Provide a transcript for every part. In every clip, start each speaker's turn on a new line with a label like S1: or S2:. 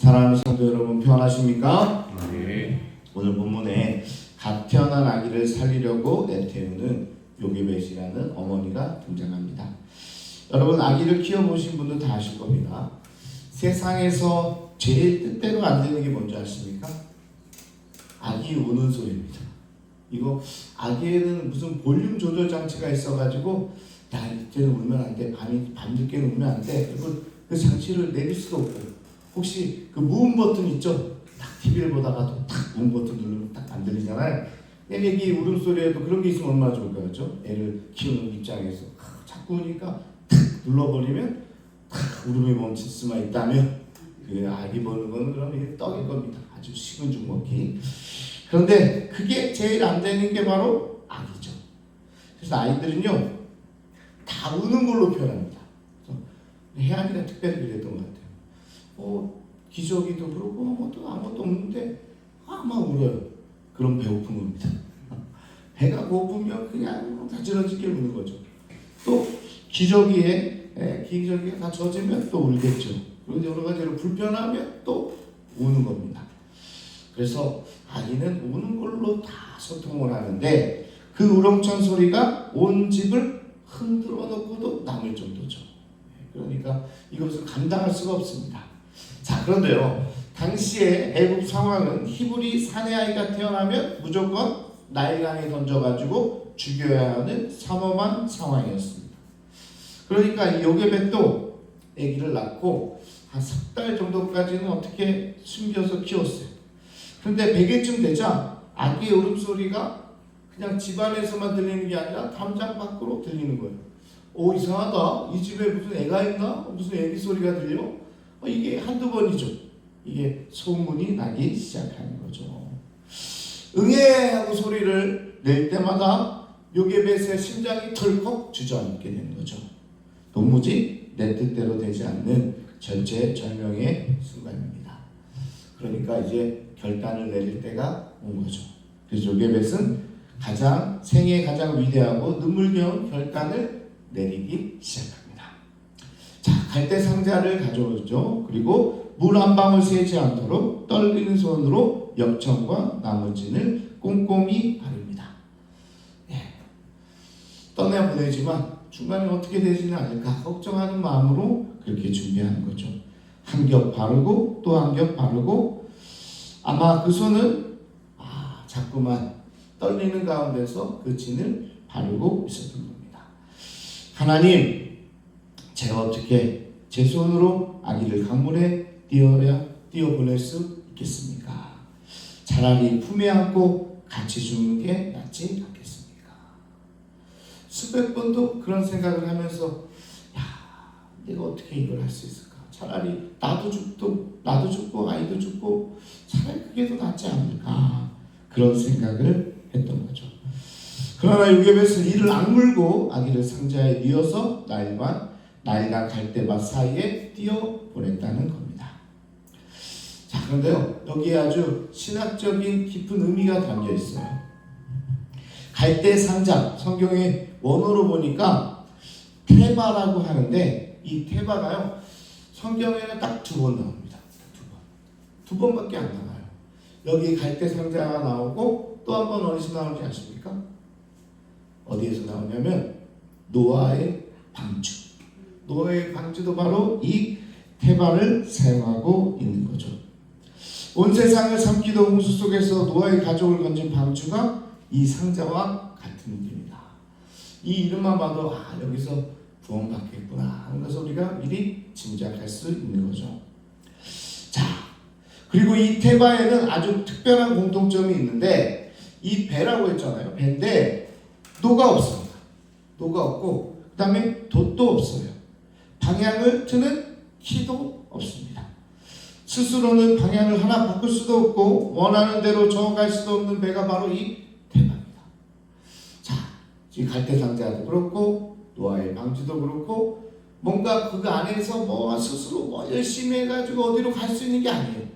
S1: 사랑하는 성도 여러분, 평안하십니까?
S2: 네.
S1: 오늘 본문에 갓 태어난 아기를 살리려고 애태우는 요게벳이라는 어머니가 등장합니다. 여러분, 아기를 키워보신 분들 다 아실 겁니다. 세상에서 제일 뜻대로 안 되는 게 뭔지 아십니까? 아기 우는 소리입니다. 이거 아기에는 무슨 볼륨 조절 장치가 있어가지고 야, 이때는 울면 안 돼, 밤늦게는 울면 안 돼, 그리고 그 장치를 내릴 수도 없고, 혹시 그 무음 버튼 있죠? 딱 TV를 보다가도 딱 무음 버튼 누르면 딱 안 들리잖아요. 애기 울음소리에도 그런 게 있으면 얼마나 좋을까요? 그렇죠? 애를 키우는 입장에서 자꾸 우니까 탁 눌러버리면 탁 울음이 멈출 수만 있다면 그 아기 보는 거는 그럼 이게 떡일 겁니다. 아주 식은 죽 먹기. 그런데 그게 제일 안 되는 게 바로 아기죠. 그래서 아이들은요 다 우는 걸로 표현합니다. 혜안이가 특별히 그랬던 것 같아요. 기저귀도 그러고 아무것도 없는데 막 울어요. 그럼 배고픈 겁니다. 배가 고프면 그냥 다지러지게 우는 거죠. 또 기저귀가 다 젖으면 또 울겠죠. 그리고 여러 가지로 불편하면 또 우는 겁니다. 그래서 아기는 우는 걸로 다 소통을 하는데 그 우렁찬 소리가 온 집을 흔들어 놓고도 남을 정도죠. 그러니까 이것을 감당할 수가 없습니다. 자, 그런데요, 당시의 애국 상황은 히브리 사내아이가 태어나면 무조건 나일강에 던져가지고 죽여야 하는 삼엄한 상황이었습니다. 그러니까 이 요게벳도 아기를 낳고 한 3달 정도까지는 어떻게 숨겨서 키웠어요. 그런데 100일쯤 되자 아기의 울음소리가 그냥 집안에서만 들리는 게 아니라 담장 밖으로 들리는 거예요. 이상하다. 이 집에 무슨 애가 있나? 무슨 애기 소리가 들려? 이게 한두 번이죠. 이게 소문이 나기 시작하는 거죠. 응애 하고 소리를 낼 때마다 요게벳의 심장이 덜컥 주저앉게 되는 거죠. 도무지 내 뜻대로 되지 않는 절체절명의 순간입니다. 그러니까 이제 결단을 내릴 때가 온 거죠. 그래서 요게벳은 생애 가장 위대하고 눈물겨운 결단을 내리기 시작합니다. 자, 갈대 상자를 가져오죠. 그리고 물 한 방울 새지 않도록 떨리는 손으로 역청과 나머지를 꼼꼼히 바릅니다. 떠내보내지만 중간에 어떻게 되지는 않을까 걱정하는 마음으로 그렇게 준비하는 거죠. 한 겹 바르고 또 한 겹 바르고, 아마 그 손은 자꾸만 떨리는 가운데서 그 진을 바르고 있었던 겁니다. 하나님, 제가 어떻게 제 손으로 아기를 강물에 띄어보낼 수 있겠습니까? 차라리 품에 안고 같이 죽는 게 낫지 않겠습니까? 수백 번도 그런 생각을 하면서 내가 어떻게 이걸 할 수 있을까? 차라리 나도 죽고 아이도 죽고 차라리 그게 더 낫지 않을까? 그런 생각을 했던 거죠. 그러나 요게벳은 이를 악물고 아기를 상자에 뉘어서 나일과 갈대밭 사이에 띄어 보냈다는 겁니다. 자, 그런데요, 여기에 아주 신학적인 깊은 의미가 담겨 있어요. 갈대 상자, 성경의 원어로 보니까 테바라고 하는데, 이 테바가요 성경에는 딱 2번 나옵니다. 두 번밖에 안 나와요. 여기 갈대 상자가 나오고 또 한 번 어디서 나오는지 아십니까? 어디에서 나오냐면 노아의 방주. 노아의 방주도 바로 이 테바를 사용하고 있는 거죠. 온 세상을 삼키던 홍수 속에서 노아의 가족을 건진 방주가 이 상자와 같은 느낌입니다. 이 이름만 봐도 여기서 구원받겠구나 하는 것을 우리가 미리 짐작할 수 있는 거죠. 자, 그리고 이 테바에는 아주 특별한 공통점이 있는데, 이 배라고 했잖아요. 배인데 노가 없습니다. 노가 없고 그 다음에 돛도 없어요. 방향을 트는 키도 없습니다. 스스로는 방향을 하나 바꿀 수도 없고 원하는 대로 저어갈 수도 없는 배가 바로 이 테바입니다. 자, 이 갈대 상자도 그렇고 노아의 방주도 그렇고 뭔가 그 안에서 스스로 열심히 해가지고 어디로 갈 수 있는 게 아니에요.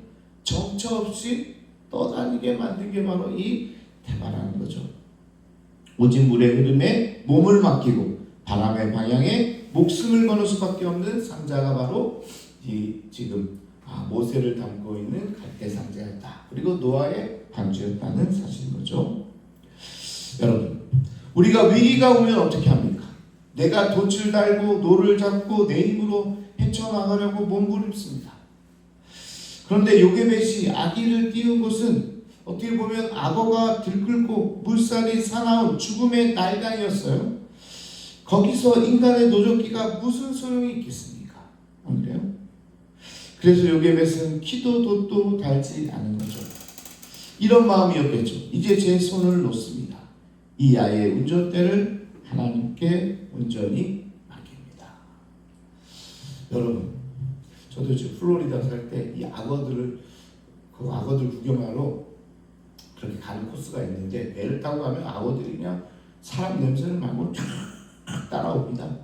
S1: 정처 없이 떠다니게 만든 게 바로 이 테바라는 거죠. 오직 물의 흐름에 몸을 맡기고 바람의 방향에 목숨을 거는 수밖에 없는 상자가 바로 이 지금 모세를 담고 있는 갈대 상자였다. 그리고 노아의 방주였다는 사실인 거죠. 여러분, 우리가 위기가 오면 어떻게 합니까? 내가 돛을 달고 노를 잡고 내 힘으로 헤쳐나가려고 몸부림습니다. 그런데 요게벳이 아기를 띄운 곳은 어떻게 보면 악어가 들끓고 물살이 사나운 죽음의 날강이었어요. 거기서 인간의 노젓기가 무슨 소용이 있겠습니까? 안 그래요? 그래서 요게벳은 키도 돛도 달지 않은 거죠. 이런 마음이었겠죠. 이제 제 손을 놓습니다. 이 아이의 운전대를 하나님께 온전히 맡깁니다. 여러분, 저도 지금 플로리다 살 때 이 악어들 구경하러 그렇게 가는 코스가 있는데, 배를 타고 가면 악어들이 그냥 사람 냄새를 맡고 쫙 따라옵니다.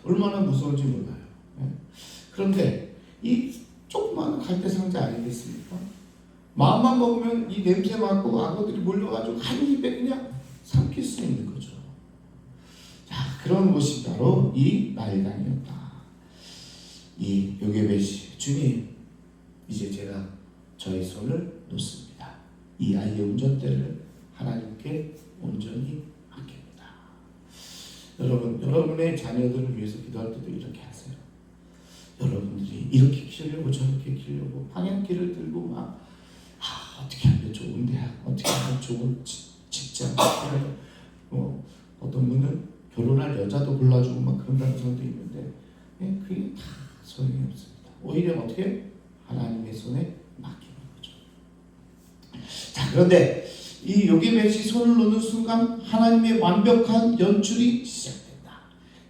S1: 얼마나 무서운지 몰라요. 그런데 이 조그마한 갈대 상자 아니겠습니까? 마음만 먹으면 이 냄새 맡고 악어들이 몰려가지고 한 입에 그냥 삼킬 수 있는 거죠. 자, 그런 곳이 바로 이 나일강이었다. 이 요게벳이, 주님, 이제 제가 저희 손을 놓습니다. 이 아이의 운전대를 하나님께 온전히 맡깁니다. 여러분, 여러분의 자녀들을 위해서 기도할 때도 이렇게 하세요. 여러분들이 이렇게 키우려고 저렇게 키우려고 방향키를 들고 막 어떻게 하면 좋은 대학, 어떻게 하면 좋은 직장, 어떤 분은 결혼할 여자도 골라주고 막 그런다는 사람도 있는데, 그게 다 소용이 없습니다. 오히려 어떻게? 하나님의 손에 맡기는 거죠. 자, 그런데 이 요게벳이 손을 놓는 순간 하나님의 완벽한 연출이 시작된다.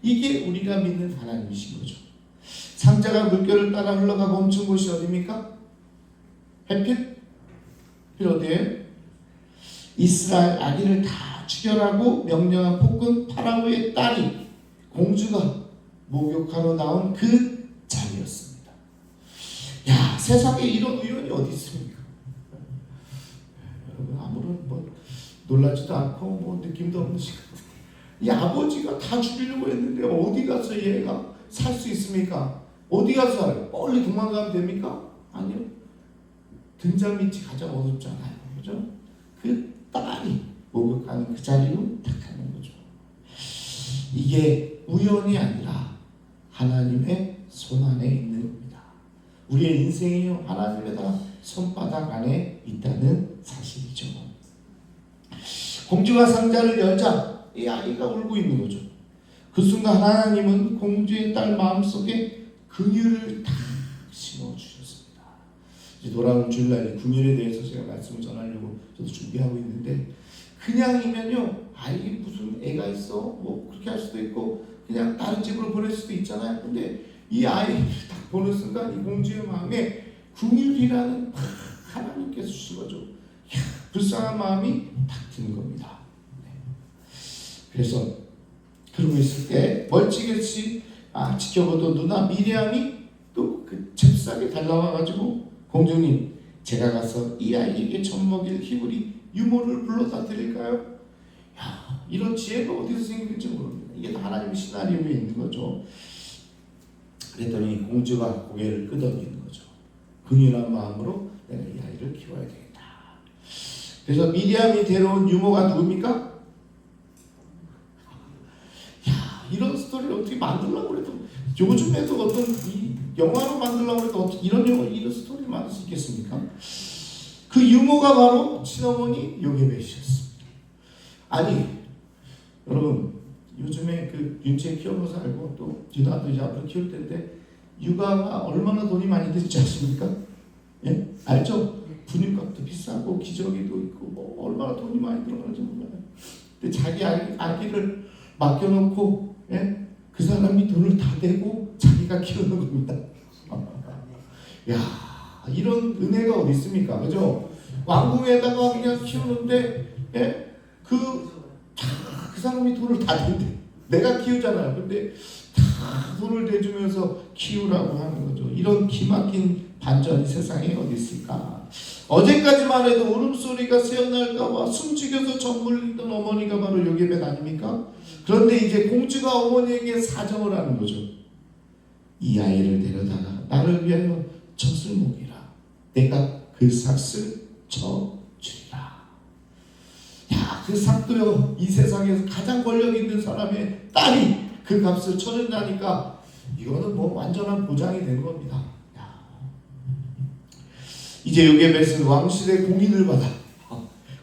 S1: 이게 우리가 믿는 하나님이신 거죠. 상자가 물결을 따라 흘러가고 멈춘 곳이 어디입니까? 햇빛? 어디에? 이스라엘 아기를 다 죽여라고 명령한 폭군 파라오의 딸이 공주가 목욕하러 나온 그 자리였습니다. 야, 세상에 이런 우연이 어디 있습니까? 여러분, 아무런 놀라지도 않고 느낌도 없는 시간. 이 아버지가 다 죽이려고 했는데 어디 가서 얘가 살 수 있습니까? 어디 가서 살아요? 멀리 도망가면 됩니까? 아니요. 등잔 밑이 가장 어둡잖아요. 그죠? 그 딸이 목욕하는 그 자리로 딱 하는 거죠. 이게 우연이 아니라 하나님의 손 안에 있는 겁니다. 우리의 인생이 하나님의 손바닥 안에 있다는 사실이죠. 공주가 상자를 열자 이 아이가 울고 있는 거죠. 그 순간 하나님은 공주의 딸 마음속에 긍휼을 딱 심어주셨습니다. 이제 돌아오는 주일날 긍휼에 대해서 제가 말씀을 전하려고 저도 준비하고 있는데, 그냥이면요, 아이 무슨 애가 있어? 그렇게 할 수도 있고 그냥 다른 집으로 보낼 수도 있잖아요. 근데 이 아이를 딱 보는 순간 이 공주의 마음에 긍휼이라는 하나님께서 주신 거죠. 불쌍한 마음이 딱 드는 겁니다. 그래서 그러고 있을 때 멀찌감치 지켜보던 누나 미리암이 또 그 잽싸게 달려와가지고, 공주님, 제가 가서 이 아이에게 젖 먹일 히브리 유모를 불러다 드릴까요? 야, 이런 지혜가 어디서 생길지 모릅니다. 이게 하나님의 시나리오에 있는 거죠. 그랬더니 공주가 고개를 끄덕이는 거죠. 긍휼한 마음으로 내가 이 아이를 키워야 되겠다. 그래서 미리암이 데려온 유모가 누굽니까? 야, 이런 스토리를 어떻게 만들려고 해도, 요즘에도 어떤 이 영화로 만들려고 해도 어떻게 이런 스토리를 만들 수 있겠습니까? 그 유모가 바로 친어머니 요게벳이었습니다. 아니, 여러분, 요즘에 그 윤채 키워서 알고 또 유나도 이제 앞으로 키울 텐데, 육아가 얼마나 돈이 많이 들지 않습니까? 예? 알죠? 분유값도 비싸고 기저귀도 있고 얼마나 돈이 많이 들어가는지 몰라요. 근데 자기 아기를 맡겨놓고, 예? 그 사람이 돈을 다 대고 자기가 키우는 겁니다. 야, 이런 은혜가 어디 있습니까? 그죠? 왕궁에다가 그냥 키우는데, 예? 그 사람이 돈을 다 댄대. 내가 키우잖아요. 근데 다 돈을 대주면서 키우라고 하는 거죠. 이런 기막힌 반전이 세상에 어디 있을까? 어제까지만 해도 울음소리가 새어날까봐 숨죽여서 젖물리던 어머니가 바로 요게벳 아닙니까? 그런데 이제 공주가 어머니에게 사정을 하는 거죠. 이 아이를 데려다가 나를 위하여 젖을 먹이라. 내가 그 삭을 쳐주리라. 야, 그 삭도요, 이 세상에서 가장 권력 있는 사람의 딸이 그 값을 쳐준다니까 이거는 뭐 완전한 보장이 되는 겁니다. 야. 이제 요게벳은 왕실의 공인을 받아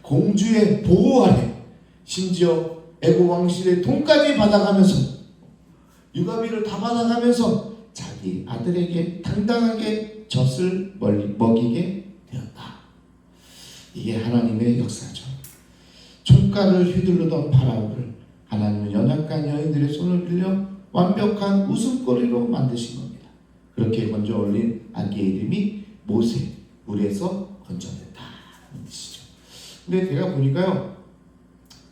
S1: 공주의 보호 아래, 심지어 애국 왕실의 돈까지 받아가면서, 육아비를 다 받아가면서 자기 아들에게 당당하게 젖을 먹이게 되었다. 이게 하나님의 역사죠. 총가를 휘두르던 바라오를 하나님은 연약한 여인들의 손을 빌려 완벽한 웃음거리로 만드신 겁니다. 그렇게 건져 올린 아기의 이름이 모세, 물에서 건져냈다는 뜻이죠. 근데 제가 보니까요,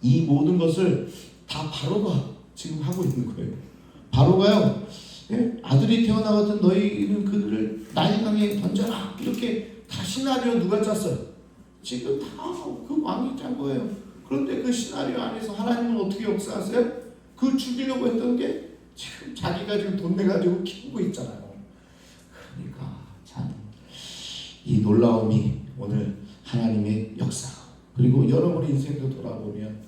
S1: 이 모든 것을 다 바로가 지금 하고 있는 거예요. 바로가요, 아들이 태어나거든 너희는 그들을 나일강에 던져라, 이렇게 다 시나리오 누가 짰어요? 지금 다 그 왕이 짠 거예요. 그런데 그 시나리오 안에서 하나님은 어떻게 역사하세요? 그 죽이려고 했던 게 지금 자기가 지금 돈 내가지고 키우고 있잖아요. 그러니까 참 이 놀라움이 오늘 하나님의 역사, 그리고 여러분의 인생도 돌아보면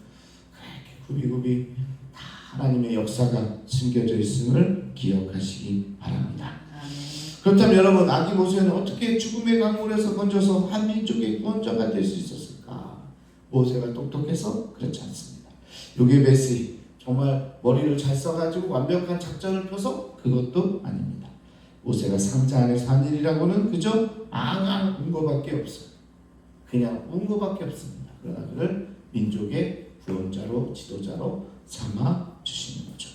S1: 그렇게 굽이굽이 다 하나님의 역사가 숨겨져 있음을 기억하시기 바랍니다. 그렇다면 여러분, 아기 모세는 어떻게 죽음의 강물에서 건져서 한 민족의 구원자가 될 수 있었을까? 모세가 똑똑해서? 그렇지 않습니다. 요게벳이 정말 머리를 잘 써가지고 완벽한 작전을 펴서? 그것도 아닙니다. 모세가 상자 안에서 한 일이라고는 그저 앙앙 운 거밖에 없어요. 그냥 운 거밖에 없습니다. 그러나 그를 민족의 구원자로, 지도자로 삼아 주시는 거죠.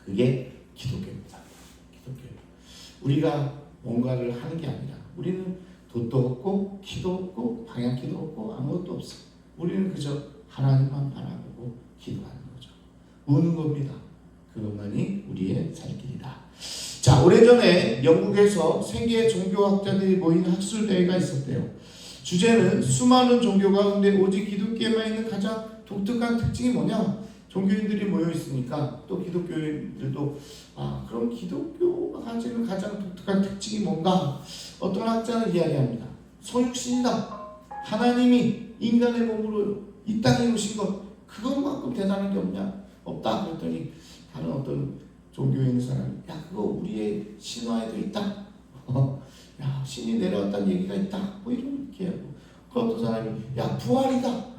S1: 그게 기독교입니다. 기독교. 우리가 뭔가를 하는 게 아니라, 우리는 돛도 없고 키도 없고 방향키도 없고 아무것도 없어. 우리는 그저 하나님만 바라보고 기도하는 거죠. 우는 겁니다. 그것만이 우리의 살 길이다. 자, 오래전에 영국에서 세계 종교학자들이 모인 학술대회가 있었대요. 주제는 수많은 종교 가운데 오직 기독교에만 있는 가장 독특한 특징이 뭐냐? 종교인들이 모여 있으니까 또 기독교인들도 그럼 기독교가 가지는 가장 독특한 특징이 뭔가? 어떤 학자는 이야기합니다. 성육신이다. 하나님이 인간의 몸으로 이 땅에 오신 것, 그것만큼 대단한 게 없냐? 없다. 그랬더니 다른 어떤 종교에 있는 사람이 그거 우리의 신화에도 있다. 야, 신이 내려왔다는 얘기가 있다. 뭐 이렇게 하고, 그 어떤 사람이 부활이다.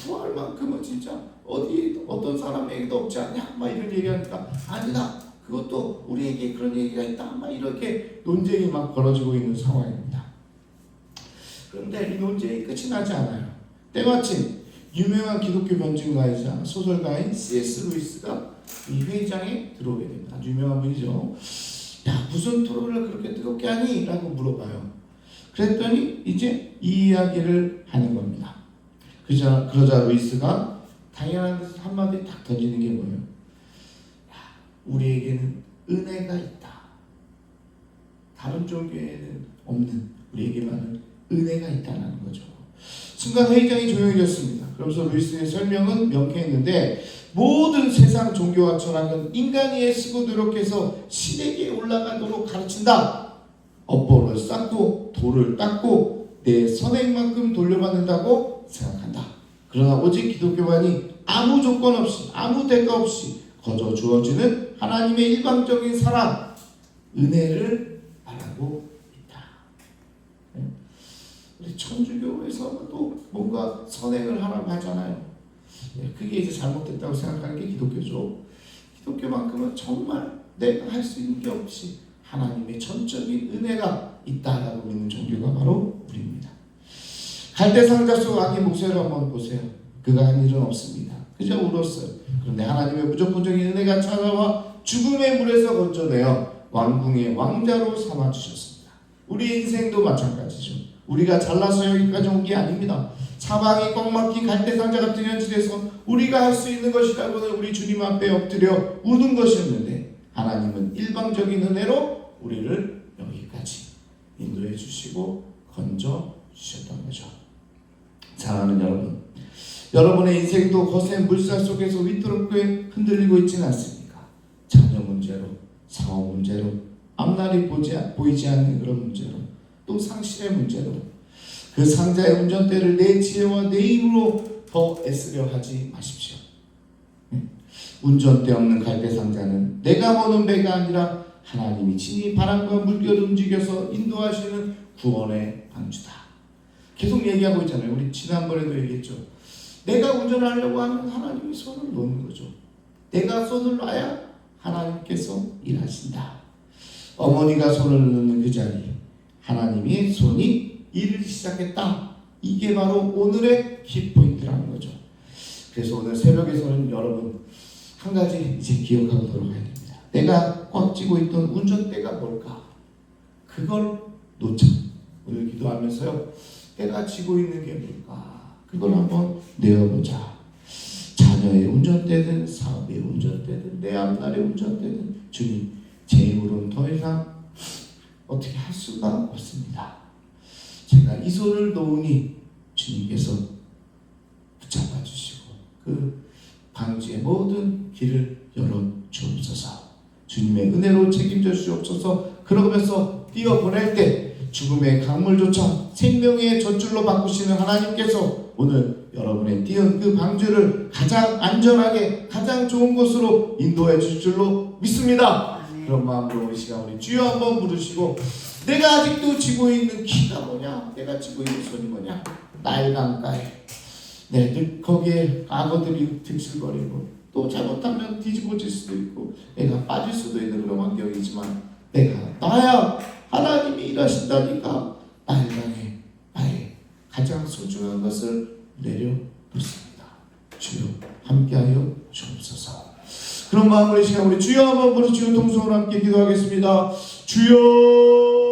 S1: 부활만큼은 진짜 어떤 사람에게도 없지 않냐? 막 이런 얘기하니까 아니다. 그것도 우리에게 그런 얘기가 있다. 막 이렇게 논쟁이 막 벌어지고 있는 상황입니다. 그런데 이 논쟁이 끝이 나지 않아요. 때마침 유명한 기독교 변증가이자 소설가인 C.S. 루이스가 이 회의장에 들어오게 됩니다. 아주 유명한 분이죠. 야, 무슨 토론을 그렇게 뜨겁게 하니? 라고 물어봐요. 그랬더니 이제 이 이야기를 하는 겁니다. 그러자 루이스가 당연한 듯 한마디 딱 던지는 게 뭐예요? 우리에게는 은혜가 있다. 다른 종교에는 없는, 우리에게만은 은혜가 있다는 거죠. 순간 회의장이 조용해졌습니다. 그러면서 루이스의 설명은 명쾌했는데, 모든 세상 종교와 철학은 인간이 애쓰고 노력해서 신에게 올라가도록 가르친다. 업보를 쌓고 돌을 닦고 내 선행만큼 돌려받는다고 생각한다. 그러나 오직 기독교만이 아무 조건 없이, 아무 대가 없이 거저 주어지는 하나님의 일방적인 사랑, 은혜를 말하고 있다. 우리 천주교에서도 뭔가 선행을 하라고 하잖아요. 그게 이제 잘못됐다고 생각하는 게 기독교죠. 기독교만큼은 정말 내가 할 수 있는 게 없이 하나님의 전적인 은혜가 있다라고 믿는 종교가 바로 우리입니다. 갈대상자 속 아기 모세를 한번 보세요. 그가 한 일은 없습니다. 그저 울었어요. 그런데 하나님의 무조건적인 은혜가 찾아와 죽음의 물에서 건져내어 왕궁의 왕자로 삼아주셨습니다. 우리의 인생도 마찬가지죠. 우리가 잘나서 여기까지 온 게 아닙니다. 사방이 꽉 막힌 갈대상자 같은 현실에서 우리가 할 수 있는 것이라고는 우리 주님 앞에 엎드려 우는 것이었는데, 하나님은 일방적인 은혜로 우리를 여기까지 인도해 주시고 건져 주셨던 거죠. 사랑하는 여러분, 여러분의 인생도 거센 물살 속에서 위태롭게 흔들리고 있지는 않습니까? 자녀 문제로, 사업 문제로, 앞날이 보이지 않는 그런 문제로, 또 상실의 문제로, 그 상자의 운전대를 내 지혜와 내 힘으로 더 애쓰려 하지 마십시오. 운전대 없는 갈대 상자는 내가 보는 배가 아니라 하나님이 친히 바람과 물결을 움직여서 인도하시는 구원의 방주다. 계속 얘기하고 있잖아요. 우리 지난번에도 얘기했죠. 내가 운전하려고 하면 하나님이 손을 놓는 거죠. 내가 손을 놔야 하나님께서 일하신다. 어머니가 손을 놓는 그 자리, 하나님의 손이 일을 시작했다. 이게 바로 오늘의 키포인트라는 거죠. 그래서 오늘 새벽에서는 여러분 한 가지 이제 기억하고 돌아가야 됩니다. 내가 꽉 쥐고 있던 운전대가 뭘까? 그걸 놓자. 오늘 기도하면서요, 내가 쥐고 있는 게 뭘까? 그걸 한번 내어보자. 자녀의 운전대든 사업의 운전대든 내 앞날의 운전대든, 주님, 제 힘으로는 더 이상 어떻게 할 수가 없습니다. 제가 이 손을 놓으니 주님께서 붙잡아 주시고 그 방주의 모든 길을 열어 주옵소서. 주님의 은혜로 책임져 주옵소서. 그러면서 뛰어보낼 때 죽음의 강물조차 생명의 젖줄로 바꾸시는 하나님께서 오늘 여러분의 뛰어든 그 방주를 가장 안전하게 가장 좋은 곳으로 인도해 줄 줄로 믿습니다. 그런 마음으로 우리 시간 우리 주여 한번 부르시고, 내가 아직도 쥐고 있는 키가 뭐냐? 내가 쥐고 있는 손이 뭐냐? 나의 강가에 거기에 악어들이 득실거리고 또 잘못하면 뒤집어질 수도 있고 내가 빠질 수도 있는 그런 환경이지만 내가 나야 하나님이 일하신다니까 나를 향해 나의 가장 소중한 것을 내려놓습니다. 주여 함께하여 주옵소서. 그런 마음으로 이 시간 우리 주여 한번 부르시고 통성으로 함께 기도하겠습니다. 주여